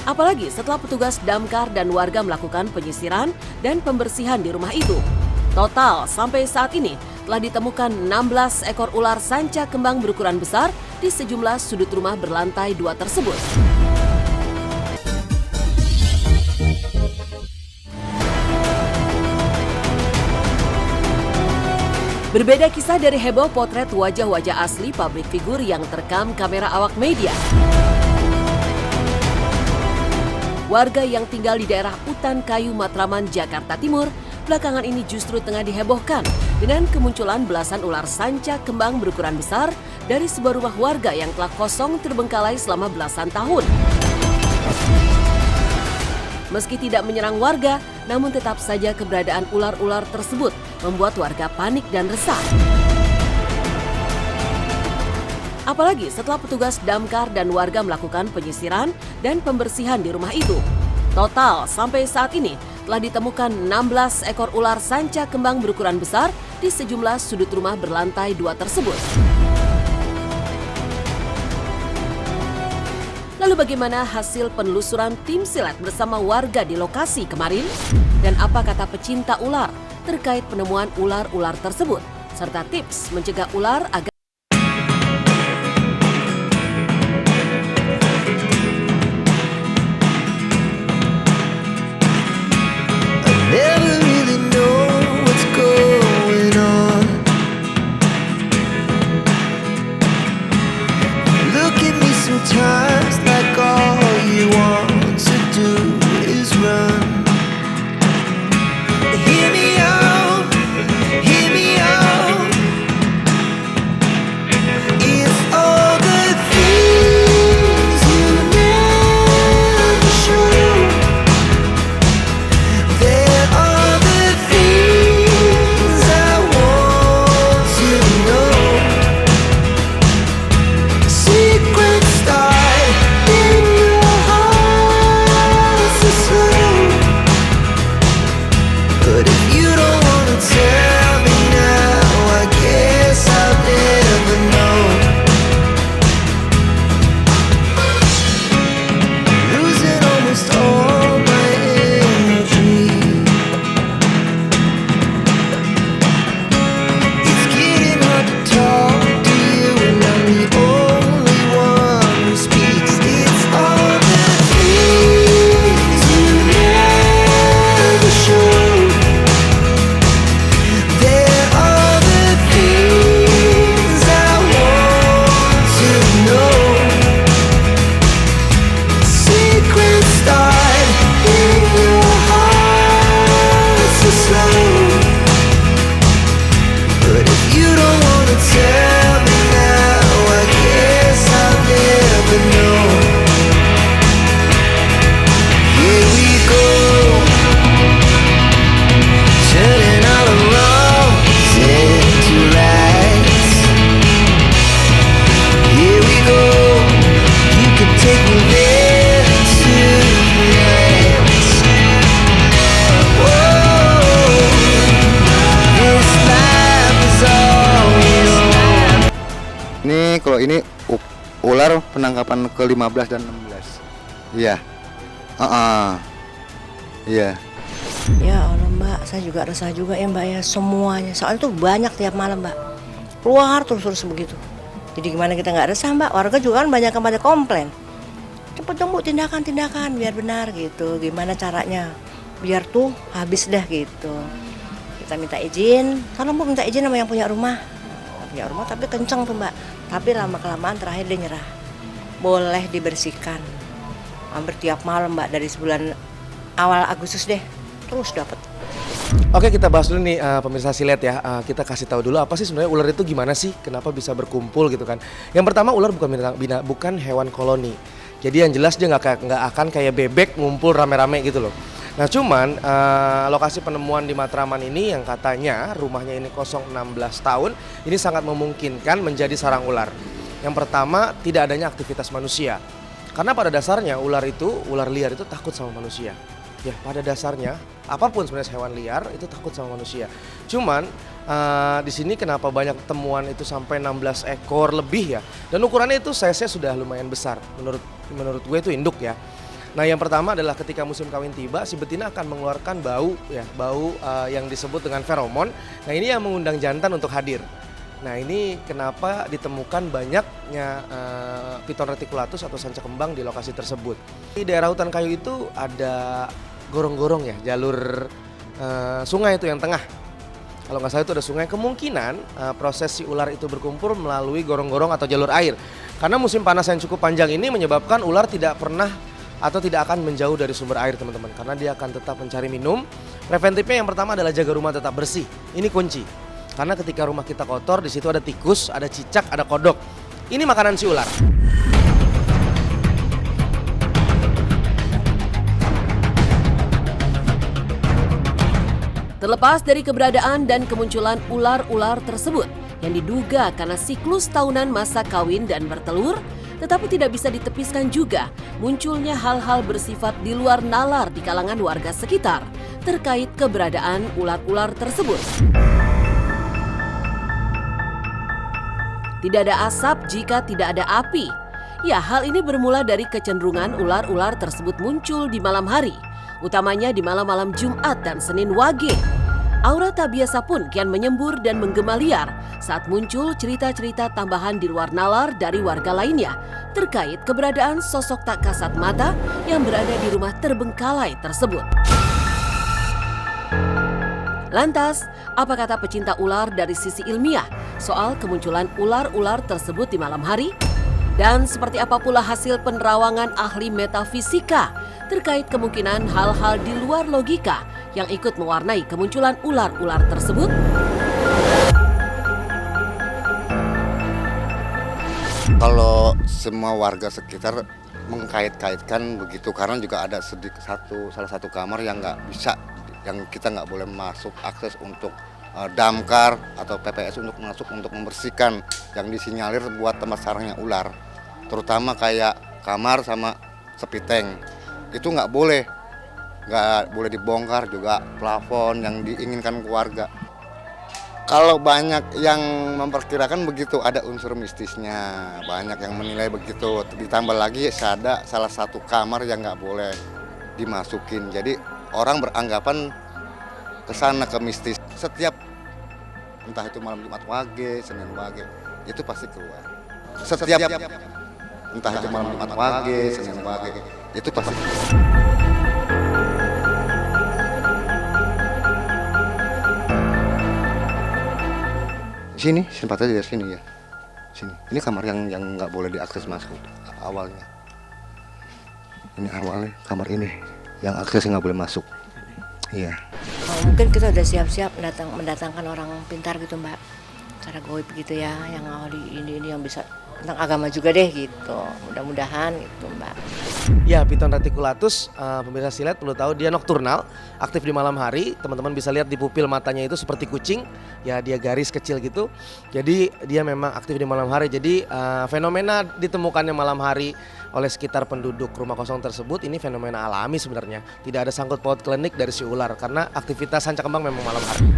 Apalagi setelah petugas damkar dan warga melakukan penyisiran dan pembersihan di rumah itu. Total sampai saat ini telah ditemukan 16 ekor ular sanca kembang berukuran besar di sejumlah sudut rumah berlantai 2 tersebut. Berbeda kisah dari heboh potret wajah-wajah asli publik figur yang terekam kamera awak media. Warga yang tinggal di daerah Utan Kayu, Matraman, Jakarta Timur, belakangan ini justru tengah dihebohkan dengan kemunculan belasan ular sanca kembang berukuran besar dari sebuah rumah warga yang telah kosong terbengkalai selama belasan tahun. Meski tidak menyerang warga, namun tetap saja keberadaan ular-ular tersebut membuat warga panik dan resah. Apalagi setelah petugas damkar dan warga melakukan penyisiran dan pembersihan di rumah itu. Total sampai saat ini telah ditemukan 16 ekor ular sanca kembang berukuran besar di sejumlah sudut rumah berlantai 2 tersebut. Lalu bagaimana hasil penelusuran tim silat bersama warga di lokasi kemarin? Dan apa kata pecinta ular terkait penemuan ular-ular tersebut? Serta tips mencegah ular agar sometimes like all you want to do is run. Hear me out, hear me out. It's all the things you never show. There are the things I want to know. Secrets but if you don't wanna tell me now, I guess I'll never know. Losing almost all my energy. It's getting hard to talk to you, and I'm the only one who speaks. It's all the things you never show. But if you don't wanna tell me now, I guess I'll never know. Here we go, turning all the wrongs into rights. Here we go, you can take me there tonight. Ini kalau ini ular penangkapan ke-15 dan 16. Iya. Iya. Ya Allah Mbak, saya juga resah juga ya Mbak ya, semuanya. Soalnya tuh banyak tiap malam Mbak. Keluar terus begitu. Jadi gimana kita nggak resah Mbak? Warga juga kan banyak yang pada komplain. Cepet dong Bu, tindakan biar benar gitu. Gimana caranya? Biar tuh habis dah gitu. Kita minta izin, kalau Bu minta izin sama yang punya rumah. Punya rumah tapi kenceng tuh Mbak. Tapi lama-kelamaan terakhir dia nyerah. Boleh dibersihkan. Hampir tiap malam Mbak, dari sebulan awal Agustus deh. Terus dapat. Oke, kita bahas dulu nih pemirsa Silet ya. Kita kasih tahu dulu apa sih sebenarnya ular itu gimana sih? Kenapa bisa berkumpul gitu kan? Yang pertama, ular bukan hewan koloni. Jadi yang jelas dia nggak akan kayak bebek ngumpul rame-rame gitu loh. Nah cuman lokasi penemuan di Matraman ini yang katanya rumahnya ini kosong 16 tahun, ini sangat memungkinkan menjadi sarang ular. Yang pertama, tidak adanya aktivitas manusia. Karena pada dasarnya ular liar itu takut sama manusia. Ya pada dasarnya apapun sebenarnya hewan liar itu takut sama manusia. Cuman di sini kenapa banyak temuan itu sampai 16 ekor lebih ya. Dan ukurannya itu size-nya sudah lumayan besar menurut gue itu induk ya. Nah, yang pertama adalah ketika musim kawin tiba, si betina akan mengeluarkan bau yang disebut dengan feromon. Nah, ini yang mengundang jantan untuk hadir. Nah, ini kenapa ditemukan banyaknya Piton reticulatus atau sanca kembang di lokasi tersebut. Di daerah hutan kayu itu ada gorong-gorong ya, jalur sungai itu yang tengah. Kalau nggak salah itu ada sungai, kemungkinan proses si ular itu berkumpul melalui gorong-gorong atau jalur air. Karena musim panas yang cukup panjang ini menyebabkan ular tidak pernah atau tidak akan menjauh dari sumber air, teman-teman. Karena dia akan tetap mencari minum. Preventifnya yang pertama adalah jaga rumah tetap bersih. Ini kunci. Karena ketika rumah kita kotor, di situ ada tikus, ada cicak, ada kodok. Ini makanan si ular. Terlepas dari keberadaan dan kemunculan ular-ular tersebut yang diduga karena siklus tahunan masa kawin dan bertelur, tetapi tidak bisa ditepiskan juga munculnya hal-hal bersifat di luar nalar di kalangan warga sekitar terkait keberadaan ular-ular tersebut. Tidak ada asap jika tidak ada api. Ya, hal ini bermula dari kecenderungan ular-ular tersebut muncul di malam hari, utamanya di malam-malam Jumat dan Senin Wage. Aura tak biasa pun kian menyembur dan menggema liar saat muncul cerita-cerita tambahan di luar nalar dari warga lainnya terkait keberadaan sosok tak kasat mata yang berada di rumah terbengkalai tersebut. Lantas, apa kata pecinta ular dari sisi ilmiah soal kemunculan ular-ular tersebut di malam hari? Dan seperti apa pula hasil penerawangan ahli metafisika terkait kemungkinan hal-hal di luar logika yang ikut mewarnai kemunculan ular-ular tersebut? Kalau semua warga sekitar mengkait-kaitkan begitu, karena juga ada salah satu kamar yang nggak bisa, yang kita nggak boleh masuk akses untuk damkar atau PPS untuk masuk untuk membersihkan yang disinyalir buat tempat sarangnya ular, terutama kayak kamar sama sepiteng. Itu nggak boleh dibongkar, juga plafon yang diinginkan keluarga. Kalau banyak yang memperkirakan begitu, ada unsur mistisnya, banyak yang menilai begitu. Ditambah lagi ada salah satu kamar yang nggak boleh dimasukin, jadi orang beranggapan kesana ke mistis. Setiap entah itu malam Jumat Wage, Senin Wage, itu pasti keluar. Setiap entah itu malam Jumat Wage, Senin Wage, itu pasti keluar. Sini, tempatnya dari sini ya. Sini. Ini kamar yang nggak boleh diakses masuk awalnya. Ini awalnya kamar ini yang akses nggak boleh masuk. Iya. Mungkin kita udah siap-siap mendatangkan orang pintar gitu, Mbak. Cara goib gitu ya, yang ahli ini yang bisa tentang agama juga deh gitu. Mudah-mudahan gitu, Mbak. Ya, Piton reticulatus, pemirsa silet perlu tahu dia nokturnal, aktif di malam hari. Teman-teman bisa lihat di pupil matanya itu seperti kucing, ya dia garis kecil gitu. Jadi dia memang aktif di malam hari. Jadi fenomena ditemukannya malam hari oleh sekitar penduduk rumah kosong tersebut ini fenomena alami sebenarnya. Tidak ada sangkut paut klinik dari si ular karena aktivitas sanca kembang memang malam hari.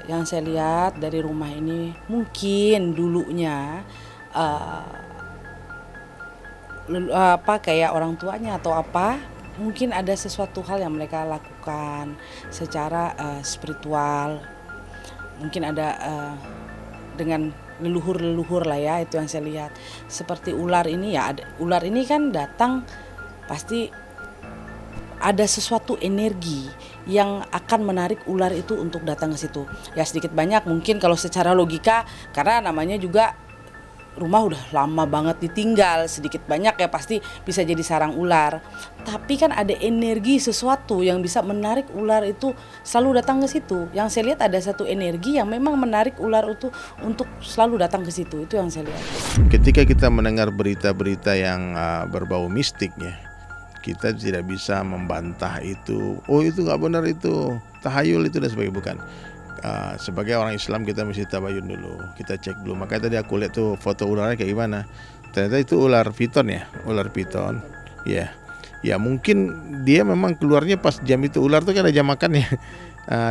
Yang saya lihat dari rumah ini mungkin dulunya kayak orang tuanya atau apa, mungkin ada sesuatu hal yang mereka lakukan secara spiritual, mungkin ada dengan leluhur lah ya, itu yang saya lihat. Seperti ular ini ya, ular ini kan datang pasti ada sesuatu energi yang akan menarik ular itu untuk datang ke situ. Ya sedikit banyak mungkin kalau secara logika, karena namanya juga rumah udah lama banget ditinggal, sedikit banyak ya pasti bisa jadi sarang ular. Tapi kan ada energi sesuatu yang bisa menarik ular itu selalu datang ke situ. Yang saya lihat ada satu energi yang memang menarik ular itu untuk selalu datang ke situ. Itu yang saya lihat. Ketika kita mendengar berita-berita yang berbau mistik ya, kita tidak bisa membantah itu. Oh itu nggak benar, itu tahayul itu dan sebagainya, bukan. Sebagai orang Islam kita mesti tabayun dulu, kita cek dulu. Makanya tadi aku lihat tuh foto ularnya kayak gimana. Ternyata itu ular piton ya, ular piton. Ya, ya mungkin dia memang keluarnya pas jam itu. Ular tuh kan ada jam makan ya,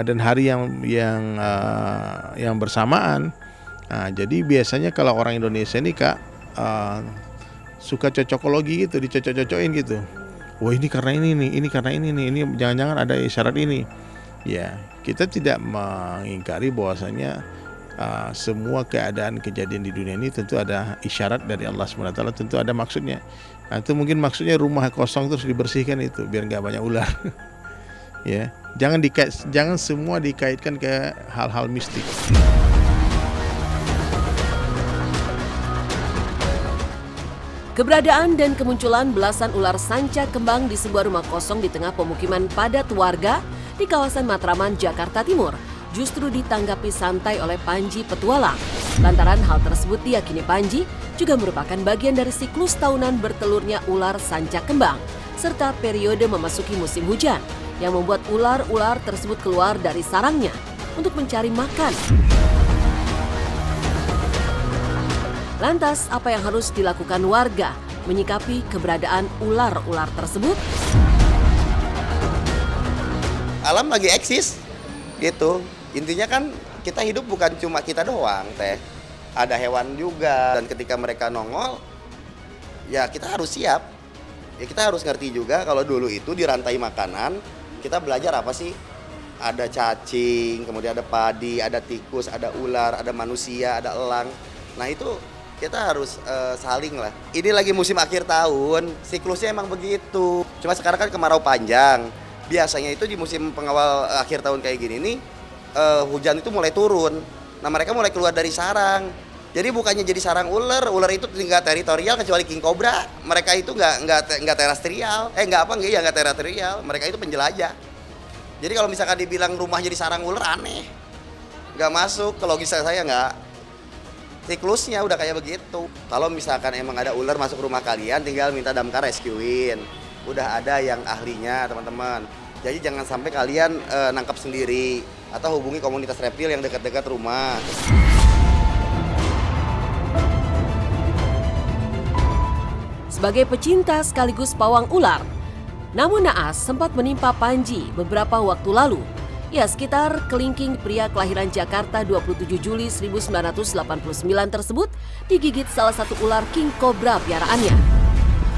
dan hari yang bersamaan. Jadi biasanya kalau orang Indonesia ini Kak suka cocokologi gitu, dicocok-cocokin gitu. wah ini karena ini nih, ini karena ini nih, ini jangan-jangan ada isyarat ini. Ya, kita tidak mengingkari bahwasanya semua keadaan kejadian di dunia ini tentu ada isyarat dari Allah SWT, tentu ada maksudnya. Nah, itu mungkin maksudnya rumah kosong terus dibersihkan itu biar nggak banyak ular. Ya, jangan semua dikaitkan ke hal-hal mistik. Keberadaan dan kemunculan belasan ular sanca kembang di sebuah rumah kosong di tengah pemukiman padat warga di kawasan Matraman, Jakarta Timur justru ditanggapi santai oleh Panji Petualang. Lantaran hal tersebut diyakini Panji juga merupakan bagian dari siklus tahunan bertelurnya ular sanca kembang serta periode memasuki musim hujan yang membuat ular-ular tersebut keluar dari sarangnya untuk mencari makan. Lantas, apa yang harus dilakukan warga menyikapi keberadaan ular-ular tersebut? Alam lagi eksis, gitu. Intinya kan kita hidup bukan cuma kita doang, teh. Ada hewan juga, dan ketika mereka nongol, ya kita harus siap. Ya kita harus ngerti juga kalau dulu itu di rantai makanan, kita belajar apa sih? Ada cacing, kemudian ada padi, ada tikus, ada ular, ada manusia, ada elang. Nah itu kita harus saling lah. Ini lagi musim akhir tahun, siklusnya emang begitu. Cuma sekarang kan kemarau panjang. Biasanya itu di musim pengawal akhir tahun kayak gini nih, hujan itu mulai turun. Nah mereka mulai keluar dari sarang. Jadi bukannya jadi sarang ular itu nggak teritorial kecuali king cobra. Mereka itu nggak terestrial. Nggak terestrial. Mereka itu penjelajah. Jadi kalau misalkan dibilang rumah jadi sarang ular aneh, nggak masuk. Kalau logika saya nggak. Siklusnya udah kayak begitu. Kalau misalkan emang ada ular masuk rumah kalian, tinggal minta damkar rescuein. Udah ada yang ahlinya, teman-teman. Jadi jangan sampai kalian nangkap sendiri atau hubungi komunitas reptil yang dekat-dekat rumah. Sebagai pecinta sekaligus pawang ular, namun naas sempat menimpa Panji beberapa waktu lalu. Ya, sekitar kelingking pria kelahiran Jakarta 27 Juli 1989 tersebut digigit salah satu ular king cobra piaraannya.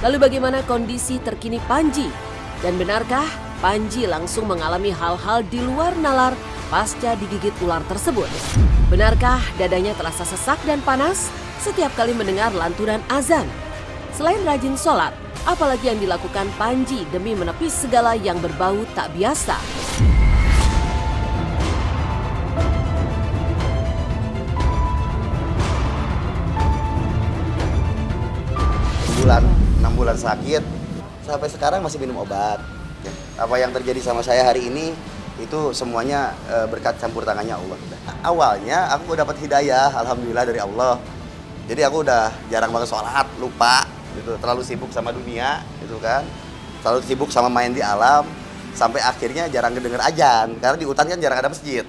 Lalu bagaimana kondisi terkini Panji? Dan benarkah Panji langsung mengalami hal-hal di luar nalar pasca digigit ular tersebut? Benarkah dadanya terasa sesak dan panas setiap kali mendengar lantunan azan? Selain rajin sholat, apalagi yang dilakukan Panji demi menepis segala yang berbau tak biasa? Bulan 6 bulan sakit, sampai sekarang masih minum obat. Apa yang terjadi sama saya hari ini itu semuanya berkat campur tangannya Allah. Awalnya aku dapat hidayah, alhamdulillah dari Allah. Jadi aku udah jarang banget sholat, lupa, gitu, terlalu sibuk sama dunia, gitu kan, terlalu sibuk sama main di alam, sampai akhirnya jarang kedenger azan, karena di hutan kan jarang ada masjid.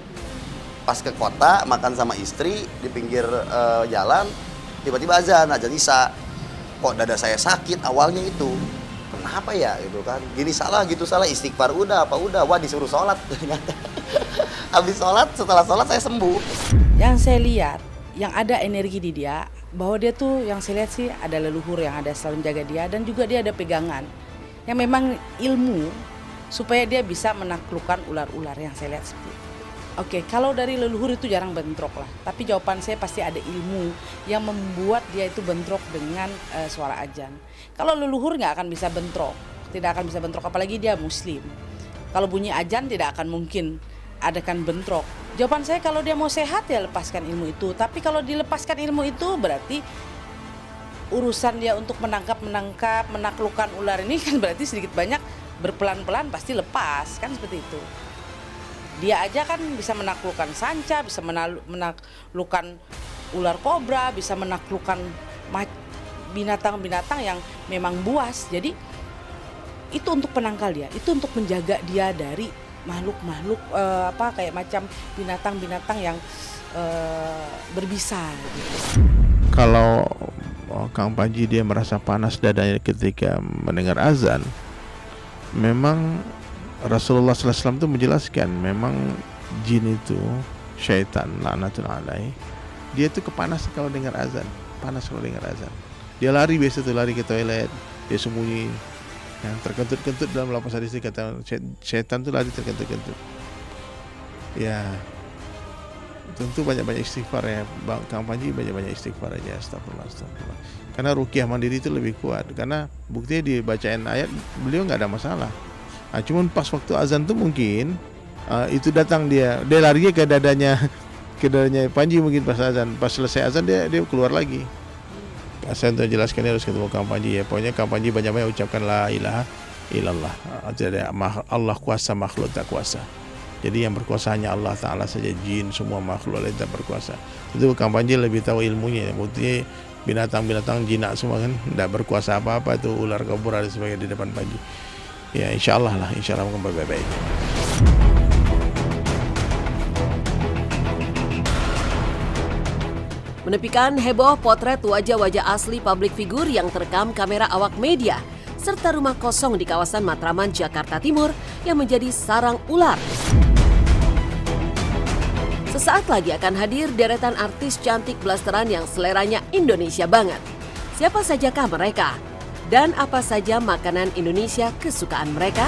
Pas ke kota makan sama istri di pinggir jalan, tiba-tiba azan isya. Kok dada saya sakit awalnya itu, kenapa ya gitu kan, gini salah gitu salah, istighfar udah wah disuruh sholat. Habis sholat, setelah sholat saya sembuh. Yang saya lihat, yang ada energi di dia, bahwa dia tuh yang saya lihat sih ada leluhur yang ada selalu menjaga dia, dan juga dia ada pegangan yang memang ilmu supaya dia bisa menaklukkan ular-ular yang saya lihat seperti itu. Oke, kalau dari leluhur itu jarang bentrok lah, tapi jawaban saya pasti ada ilmu yang membuat dia itu bentrok dengan suara azan. Kalau leluhur nggak akan bisa bentrok, tidak akan bisa bentrok, apalagi dia muslim. Kalau bunyi azan tidak akan mungkin adakan bentrok. Jawaban saya kalau dia mau sehat ya lepaskan ilmu itu, tapi kalau dilepaskan ilmu itu berarti urusan dia untuk menaklukkan ular ini kan berarti sedikit banyak berpelan-pelan pasti lepas, kan seperti itu. Dia aja kan bisa menaklukkan sanca, bisa menaklukkan ular kobra, bisa menaklukkan binatang-binatang yang memang buas. Jadi itu untuk penangkal dia, itu untuk menjaga dia dari makhluk-makhluk kayak macam binatang-binatang yang berbisa. Gitu. Kalau Kang Panji dia merasa panas dadanya ketika mendengar azan, memang Rasulullah SAW itu menjelaskan memang jin itu syaitan laknatun alaih, dia itu kepanasan kalau dengar azan, panas kalau dengar azan. Dia lari biasa tuh, lari ke toilet, dia sembunyi. Ya, terkentut-kentut dalam lapas hadis dikata setan itu lari terkentut-kentut. Ya, tentu banyak-banyak istighfar ya, Bang Kang Panji, banyak-banyak istighfar aja, astagfirullah. Karena ruqyah mandiri itu lebih kuat, karena buktinya dibacain ayat beliau nggak ada masalah. Nah, cuman pas waktu azan tuh mungkin itu datang dia larinya ke dadanya Panji mungkin pas azan, pas selesai azan dia keluar lagi. Saya untuk jelaskan harus ketemu Kang Panji ya. Pokoknya Kang Panji banyak-banyak ucapkan la ilaha illallah. Jadi Allah kuasa, makhluk tak kuasa. Jadi yang berkuasa hanya Allah Ta'ala saja, jin semua makhluk lain tak berkuasa. Itu Kang Panji lebih tahu ilmunya. Buktinya binatang-binatang jinak semua kan tidak berkuasa apa-apa, itu ular kobra dan sebagainya di depan Panji. Ya insya Allah lah, insya Allah akan baik-baik. Menepikan heboh potret wajah-wajah asli publik figur yang terekam kamera awak media, serta rumah kosong di kawasan Matraman, Jakarta Timur yang menjadi sarang ular. Sesaat lagi akan hadir deretan artis cantik blasteran yang seleranya Indonesia banget. Siapa sajakah mereka? Dan apa saja makanan Indonesia kesukaan mereka?